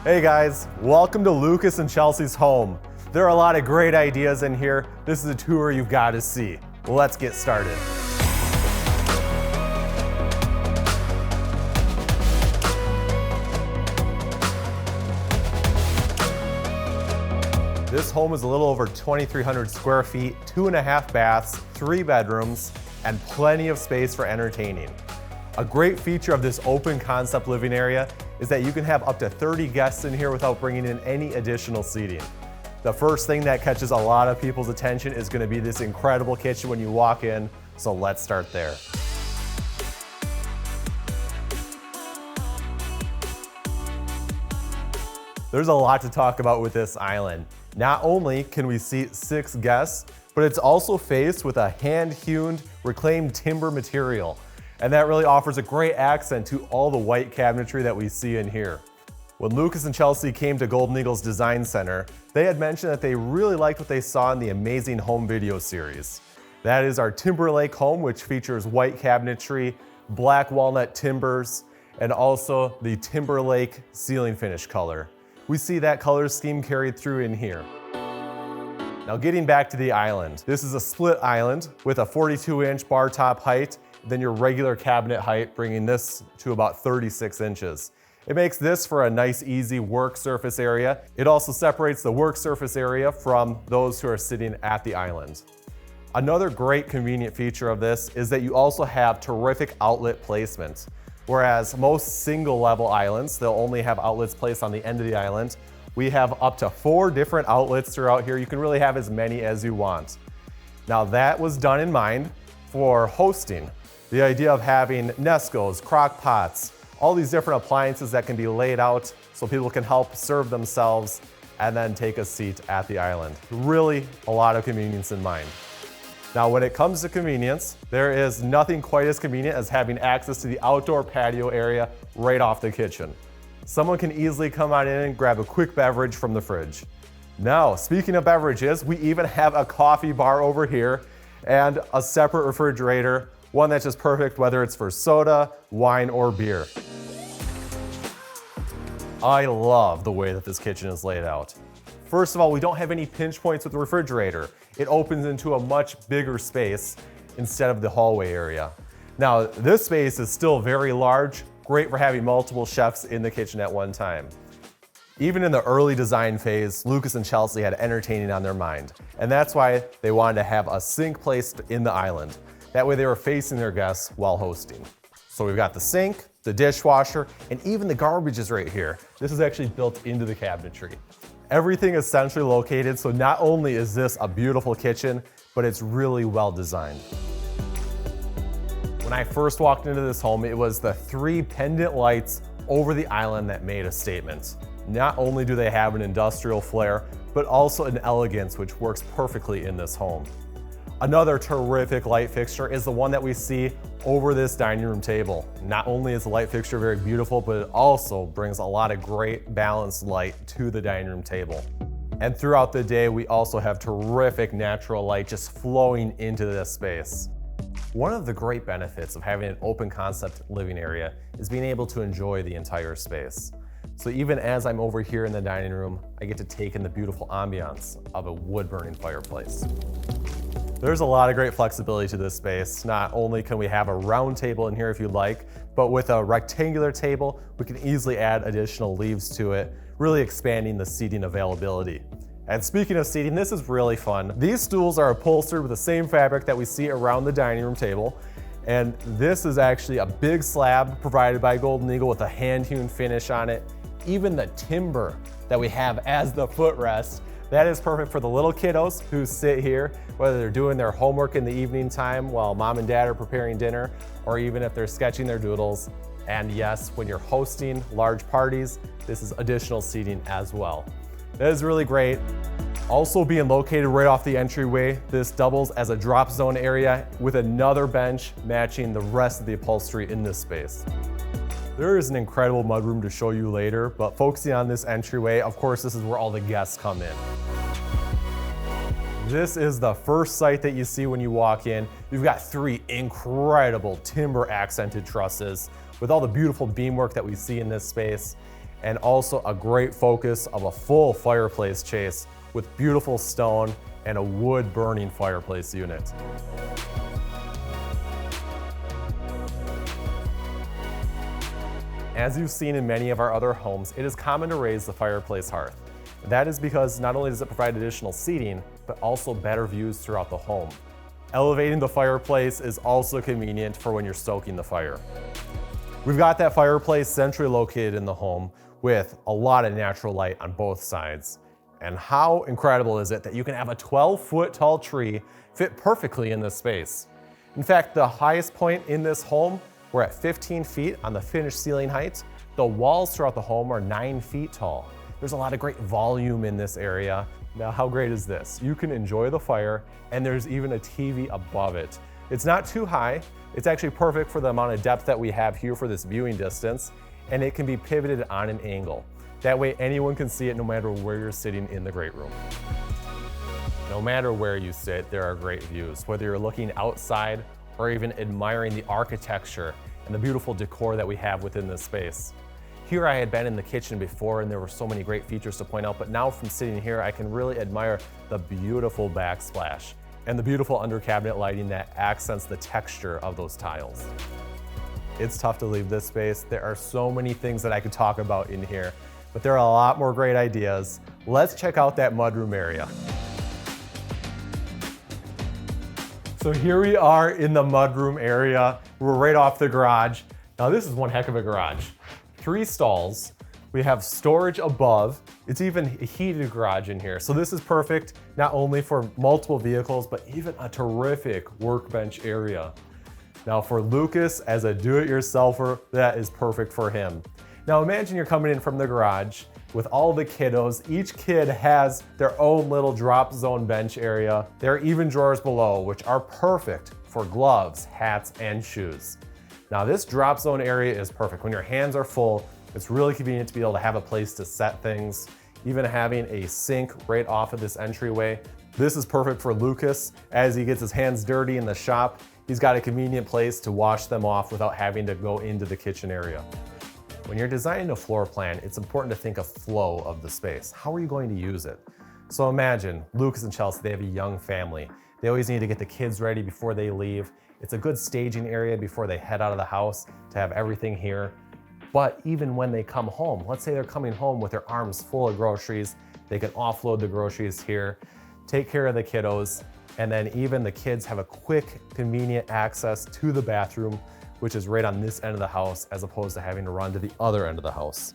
Hey guys, welcome to Lucas and Chelsea's home. There are a lot of great ideas in here. This is a tour you've got to see. Let's get started. This home is a little over 2,300 square feet, 2.5 baths, 3 bedrooms, and plenty of space for entertaining. A great feature of this open concept living area is that you can have up to 30 guests in here without bringing in any additional seating. The first thing that catches a lot of people's attention is going to be this incredible kitchen when you walk in, so let's start there. There's a lot to talk about with this island. Not only can we seat 6 guests, but it's also faced with a hand-hewn reclaimed timber material. And that really offers a great accent to all the white cabinetry that we see in here. When Lucas and Chelsea came to Golden Eagle's Design Center, they had mentioned that they really liked what they saw in the Amazing Home video series. That is our Timberlake home, which features white cabinetry, black walnut timbers, and also the Timberlake ceiling finish color. We see that color scheme carried through in here. Now getting back to the island, this is a split island with a 42-inch bar top height than your regular cabinet height, bringing this to about 36 inches. It makes this for a nice, easy work surface area. It also separates the work surface area from those who are sitting at the island. Another great convenient feature of this is that you also have terrific outlet placement. Whereas most single level islands, they'll only have outlets placed on the end of the island. We have up to 4 different outlets throughout here. You can really have as many as you want. Now that was done in mind for hosting. The idea of having Nescos, crock pots, all these different appliances that can be laid out so people can help serve themselves and then take a seat at the island. Really a lot of convenience in mind. Now when it comes to convenience, there is nothing quite as convenient as having access to the outdoor patio area right off the kitchen. Someone can easily come on in and grab a quick beverage from the fridge. Now, speaking of beverages, we even have a coffee bar over here and a separate refrigerator, one that's just perfect whether it's for soda, wine, or beer. I love the way that this kitchen is laid out. First of all, we don't have any pinch points with the refrigerator. It opens into a much bigger space instead of the hallway area. Now, this space is still very large, great for having multiple chefs in the kitchen at one time. Even in the early design phase, Lucas and Chelsea had entertaining on their mind, and that's why they wanted to have a sink placed in the island. That way they were facing their guests while hosting. So we've got the sink, the dishwasher, and even the garbage is right here. This is actually built into the cabinetry. Everything is centrally located, so not only is this a beautiful kitchen, but it's really well designed. When I first walked into this home, it was the 3 pendant lights over the island that made a statement. Not only do they have an industrial flair, but also an elegance which works perfectly in this home. Another terrific light fixture is the one that we see over this dining room table. Not only is the light fixture very beautiful, but it also brings a lot of great balanced light to the dining room table. And throughout the day, we also have terrific natural light just flowing into this space. One of the great benefits of having an open concept living area is being able to enjoy the entire space. So even as I'm over here in the dining room, I get to take in the beautiful ambiance of a wood-burning fireplace. There's a lot of great flexibility to this space. Not only can we have a round table in here if you'd like, but with a rectangular table, we can easily add additional leaves to it, really expanding the seating availability. And speaking of seating, this is really fun. These stools are upholstered with the same fabric that we see around the dining room table. And this is actually a big slab provided by Golden Eagle with a hand-hewn finish on it. Even the timber that we have as the footrest, that is perfect for the little kiddos who sit here, whether they're doing their homework in the evening time while mom and dad are preparing dinner, or even if they're sketching their doodles. And yes, when you're hosting large parties, this is additional seating as well. That is really great. Also being located right off the entryway, this doubles as a drop zone area with another bench matching the rest of the upholstery in this space. There is an incredible mudroom to show you later, but focusing on this entryway, of course, this is where all the guests come in. This is the first sight that you see when you walk in. You've got 3 incredible timber accented trusses with all the beautiful beamwork that we see in this space. and also a great focus of a full fireplace chase with beautiful stone and a wood burning fireplace unit. As you've seen in many of our other homes, it is common to raise the fireplace hearth. That is because not only does it provide additional seating, but also better views throughout the home. Elevating the fireplace is also convenient for when you're stoking the fire. We've got that fireplace centrally located in the home with a lot of natural light on both sides. And how incredible is it that you can have a 12-foot tall tree fit perfectly in this space? In fact, the highest point in this home, we're at 15 feet on the finished ceiling height. The walls throughout the home are 9 feet tall. There's a lot of great volume in this area. Now, how great is this? You can enjoy the fire, and there's even a TV above it. It's not too high. It's actually perfect for the amount of depth that we have here for this viewing distance, and it can be pivoted on an angle. That way anyone can see it no matter where you're sitting in the great room. No matter where you sit, there are great views, whether you're looking outside or even admiring the architecture and the beautiful decor that we have within this space. Here I had been in the kitchen before and there were so many great features to point out, but now from sitting here, I can really admire the beautiful backsplash and the beautiful under cabinet lighting that accents the texture of those tiles. It's tough to leave this space. There are so many things that I could talk about in here, but there are a lot more great ideas. Let's check out that mudroom area. So here we are in the mudroom area. We're right off the garage. Now this is one heck of a garage. 3 stalls. We have storage above. It's even a heated garage in here. So this is perfect, not only for multiple vehicles, but even a terrific workbench area. Now for Lucas, as a do-it-yourselfer, that is perfect for him. Now imagine you're coming in from the garage with all the kiddos. Each kid has their own little drop zone bench area. There are even drawers below, which are perfect for gloves, hats, and shoes. Now this drop zone area is perfect. When your hands are full, it's really convenient to be able to have a place to set things. Even having a sink right off of this entryway. This is perfect for Lucas. As he gets his hands dirty in the shop, he's got a convenient place to wash them off without having to go into the kitchen area. When you're designing a floor plan, it's important to think of flow of the space. How are you going to use it? So imagine Lucas and Chelsea, they have a young family. They always need to get the kids ready before they leave. It's a good staging area before they head out of the house to have everything here. But even when they come home, let's say they're coming home with their arms full of groceries, they can offload the groceries here, take care of the kiddos, and then even the kids have a quick, convenient access to the bathroom, which is right on this end of the house, as opposed to having to run to the other end of the house.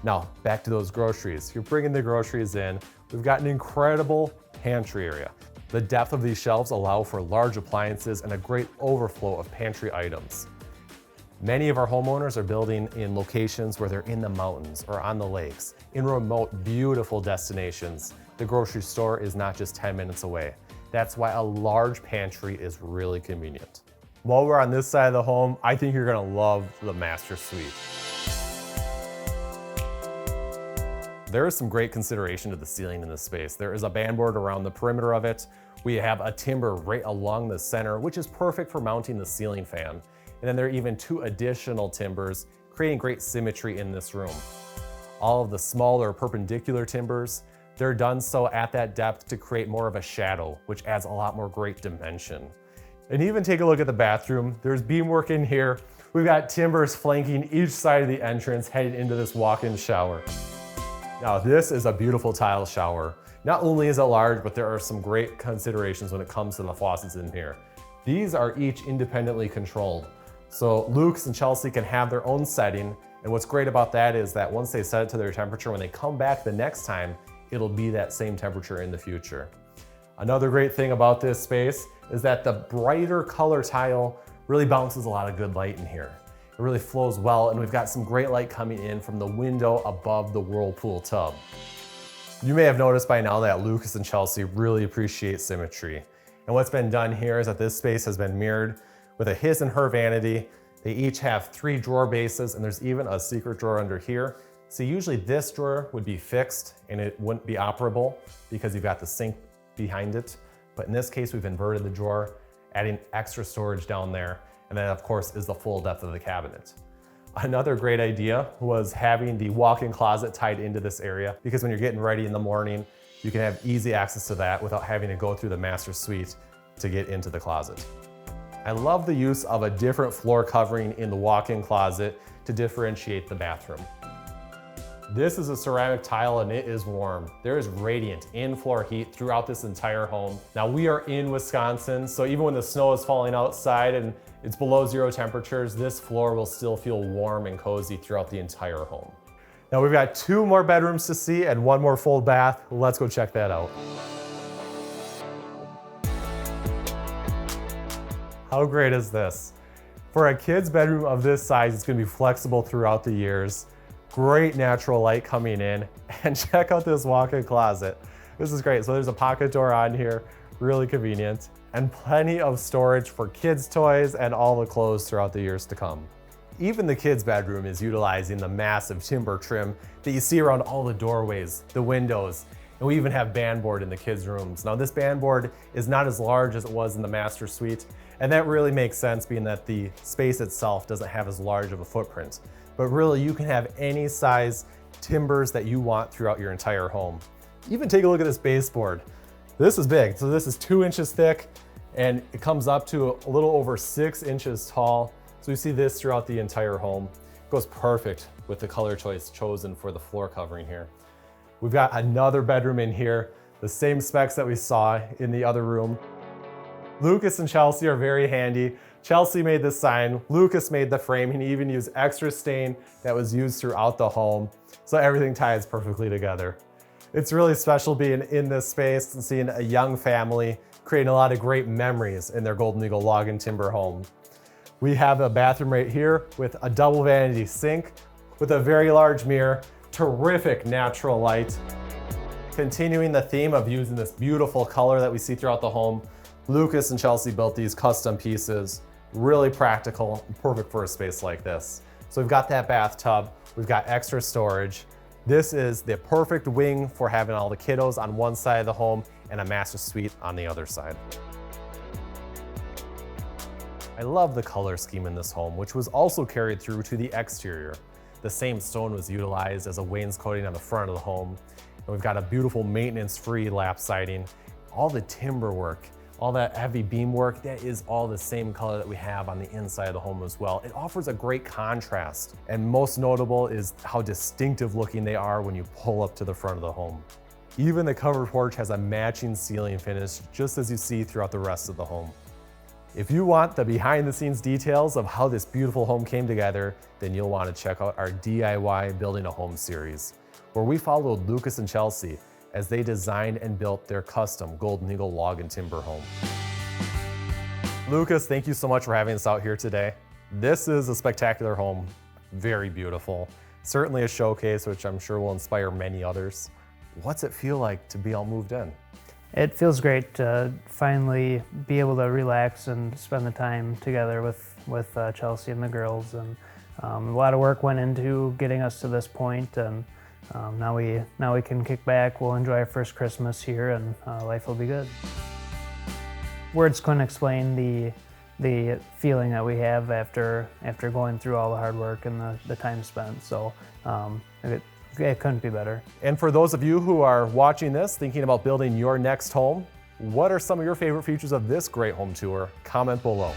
Now, back to those groceries. You're bringing the groceries in. We've got an incredible pantry area. The depth of these shelves allow for large appliances and a great overflow of pantry items. Many of our homeowners are building in locations where they're in the mountains or on the lakes, in remote, beautiful destinations. The grocery store is not just 10 minutes away. That's why a large pantry is really convenient. While we're on this side of the home, I think you're gonna love the master suite. There is some great consideration to the ceiling in this space. There is a bandboard around the perimeter of it. We have a timber right along the center, which is perfect for mounting the ceiling fan. And then there are even 2 additional timbers, creating great symmetry in this room. All of the smaller perpendicular timbers, they're done so at that depth to create more of a shadow, which adds a lot more great dimension. And even take a look at the bathroom. There's beamwork in here. We've got timbers flanking each side of the entrance heading into this walk-in shower. Now this is a beautiful tile shower. Not only is it large, but there are some great considerations when it comes to the faucets in here. These are each independently controlled. So Lucas and Chelsea can have their own setting. And what's great about that is that once they set it to their temperature, when they come back the next time, it'll be that same temperature in the future. Another great thing about this space is that the brighter color tile really bounces a lot of good light in here. It really flows well, and we've got some great light coming in from the window above the whirlpool tub. You may have noticed by now that Lucas and Chelsea really appreciate symmetry. And what's been done here is that this space has been mirrored with a his and her vanity. They each have 3 drawer bases, and there's even a secret drawer under here. So usually this drawer would be fixed and it wouldn't be operable because you've got the sink behind it. But in this case, we've inverted the drawer, adding extra storage down there. And then of course is the full depth of the cabinet. Another great idea was having the walk-in closet tied into this area, because when you're getting ready in the morning, you can have easy access to that without having to go through the master suite to get into the closet. I love the use of a different floor covering in the walk-in closet to differentiate the bathroom. This is a ceramic tile and it is warm. There is radiant in-floor heat throughout this entire home. Now we are in Wisconsin, so even when the snow is falling outside and it's below 0 temperatures, this floor will still feel warm and cozy throughout the entire home. Now we've got 2 more bedrooms to see and 1 more full bath. Let's go check that out. How great is this? For a kid's bedroom of this size, it's gonna be flexible throughout the years. Great natural light coming in, and check out this walk-in closet. This is great. So there's a pocket door on here, really convenient, and plenty of storage for kids' toys and all the clothes throughout the years to come. Even the kids' bedroom is utilizing the massive timber trim that you see around all the doorways, the windows, and we even have band board in the kids' rooms. Now this band board is not as large as it was in the master suite, and that really makes sense being that the space itself doesn't have as large of a footprint. But really you can have any size timbers that you want throughout your entire home. Even take a look at this baseboard. This is big, so this is 2 inches thick and it comes up to a little over 6 inches tall. So you see this throughout the entire home. It goes perfect with the color choice chosen for the floor covering here. We've got another bedroom in here, the same specs that we saw in the other room. Lucas and Chelsea are very handy. Chelsea made this sign, Lucas made the frame, and he even used extra stain that was used throughout the home, so everything ties perfectly together. It's really special being in this space and seeing a young family creating a lot of great memories in their Golden Eagle log and timber home. We have a bathroom right here with a double vanity sink with a very large mirror, terrific natural light. Continuing the theme of using this beautiful color that we see throughout the home, Lucas and Chelsea built these custom pieces, really practical and perfect for a space like this. So we've got that bathtub, we've got extra storage. This is the perfect wing for having all the kiddos on one side of the home and a master suite on the other side. I love the color scheme in this home, which was also carried through to the exterior. The same stone was utilized as a wainscoting on the front of the home. And we've got a beautiful maintenance-free lap siding. All the timber work, all that heavy beam work, that is all the same color that we have on the inside of the home as well. It offers a great contrast, and most notable is how distinctive looking they are when you pull up to the front of the home. Even the covered porch has a matching ceiling finish, just as you see throughout the rest of the home. If you want the behind the scenes details of how this beautiful home came together, then you'll want to check out our DIY Building a Home series, where we followed Lucas and Chelsea as they designed and built their custom Golden Eagle log and timber home. Lucas, thank you so much for having us out here today. This is a spectacular home, very beautiful. Certainly a showcase, which I'm sure will inspire many others. What's it feel like to be all moved in? It feels great to finally be able to relax and spend the time together with Chelsea and the girls. And a lot of work went into getting us to this point, and now we can kick back. We'll enjoy our first Christmas here, and life will be good. Words couldn't explain the feeling that we have after going through all the hard work and the time spent. So it couldn't be better. And for those of you who are watching this, thinking about building your next home, what are some of your favorite features of this great home tour? Comment below.